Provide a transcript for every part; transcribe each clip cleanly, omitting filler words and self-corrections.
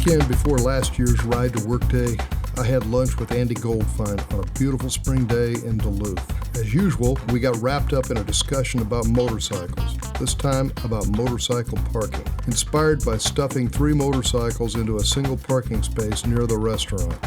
weekend before last year's Ride to Work Day, I had lunch with Andy Goldfine on a beautiful spring day in Duluth. As usual, we got wrapped up in a discussion about motorcycles, this time about motorcycle parking, inspired by stuffing 3 motorcycles into a single parking space near the restaurant.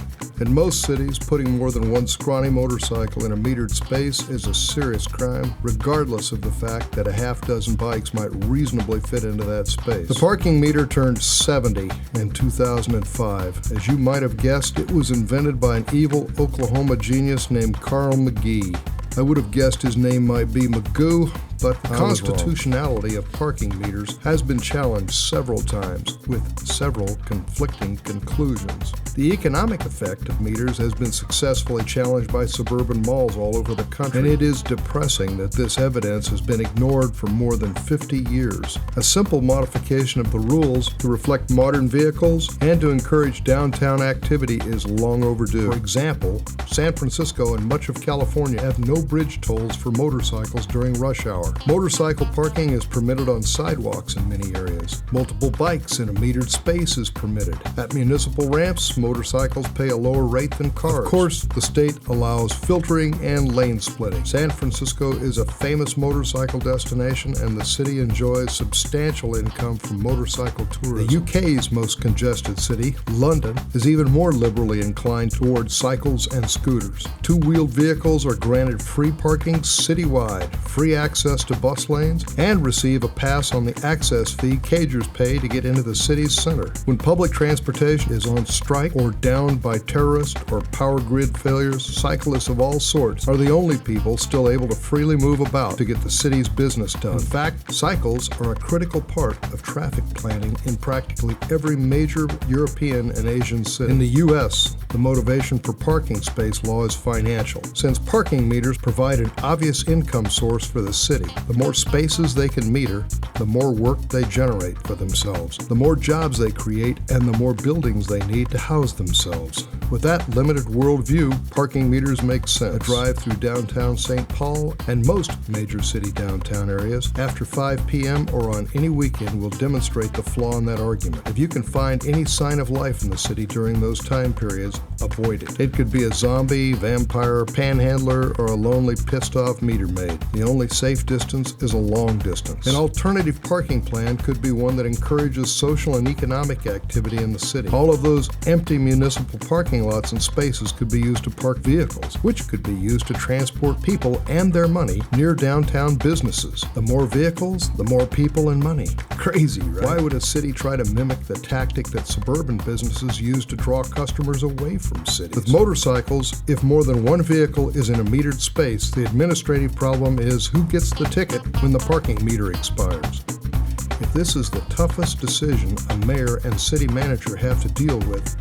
In most cities, putting more than one scrawny motorcycle in a metered space is a serious crime, regardless of the fact that a half dozen bikes might reasonably fit into that space. The parking meter turned 70 in 2005. As you might have guessed, it was invented by an evil Oklahoma genius named Carl McGee. I would have guessed his name might be Magoo, but the constitutionality of parking meters has been challenged several times, with several conflicting conclusions. The economic effect of meters has been successfully challenged by suburban malls all over the country, and it is depressing that this evidence has been ignored for more than 50 years. A simple modification of the rules to reflect modern vehicles and to encourage downtown activity is long overdue. For example, San Francisco and much of California have no bridge tolls for motorcycles during rush hour. Motorcycle parking is permitted on sidewalks in many areas. Multiple bikes in a metered space is permitted. At municipal ramps, motorcycles pay a lower rate than cars. Of course, the state allows filtering and lane splitting. San Francisco is a famous motorcycle destination, and the city enjoys substantial income from motorcycle tourism. The UK's most congested city, London, is even more liberally inclined towards cycles and scooters. Two-wheeled vehicles are granted free parking citywide, free access to bus lanes, and receive a pass on the access fee cagers pay to get into the city's center. When public transportation is on strike or down by terrorist or power grid failures, cyclists of all sorts are the only people still able to freely move about to get the city's business done. In fact, cycles are a critical part of traffic planning in practically every major European and Asian city. In the U.S., the motivation for parking space law is financial, since parking meters provide an obvious income source for the city. The more spaces they can meter, the more work they generate for themselves, the more jobs they create, and the more buildings they need to house themselves. With that limited worldview, parking meters make sense. A drive through downtown St. Paul and most major city downtown areas after 5 p.m. or on any weekend will demonstrate the flaw in that argument. If you can find any sign of life in the city during those time periods, avoid it. It could be a zombie, vampire, panhandler, or a lonely, pissed-off meter maid. The only safe distance is a long distance. An alternative parking plan could be one that encourages social and economic activity in the city. All of those empty municipal parking lots and spaces could be used to park vehicles, which could be used to transport people and their money near downtown businesses. The more vehicles, the more people and money. Crazy, right? Why would a city try to mimic the tactic that suburban businesses use to draw customers away from cities? With motorcycles, if more than one vehicle is in a metered space, the administrative problem is who gets the ticket when the parking meter expires. If this is the toughest decision a mayor and city manager have to deal with,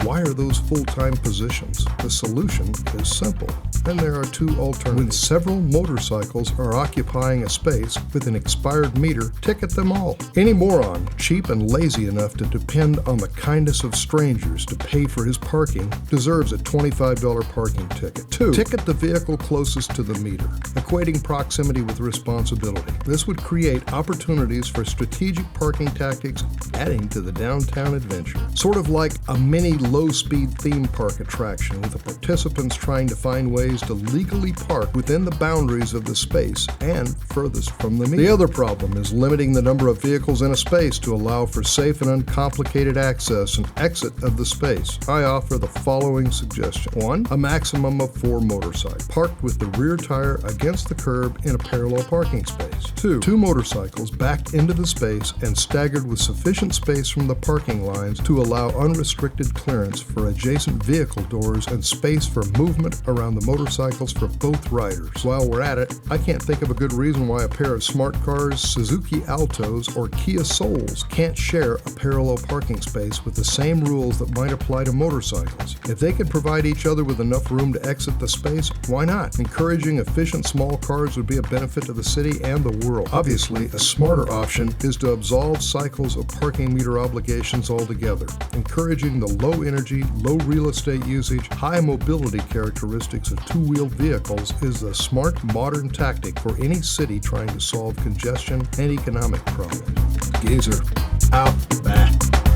why are those full-time positions? The solution is simple, and there are 2 alternatives. When several motorcycles are occupying a space with an expired meter, ticket them all. Any moron, cheap and lazy enough to depend on the kindness of strangers to pay for his parking, deserves a $25 parking ticket. 2, ticket the vehicle closest to the meter, equating proximity with responsibility. This would create opportunities for strategic parking tactics, adding to the downtown adventure. Sort of like a mini low-speed theme park attraction, with the participants trying to find ways to legally park within the boundaries of the space and furthest from the meter. The other problem is limiting the number of vehicles in a space to allow for safe and uncomplicated access and exit of the space. I offer the following suggestion. 1, a maximum of 4 motorcycles, parked with the rear tire against the curb in a parallel parking space. 2, 2 motorcycles backed into the space and staggered with sufficient space from the parking lines to allow unrestricted clearance for adjacent vehicle doors and space for movement around the motorcycles for both riders. While we're at it, I can't think of a good reason why a pair of smart cars, Suzuki Altos, or Kia Souls can't share a parallel parking space with the same rules that might apply to motorcycles. If they can provide each other with enough room to exit the space, why not? Encouraging efficient small cars would be a benefit to the city and the world. Obviously, a smarter option is to absolve cycles of parking meter obligations altogether, encouraging the low-energy, low real estate usage, high mobility characteristics of two-wheeled vehicles is a smart, modern tactic for any city trying to solve congestion and economic problems. Gazer out back.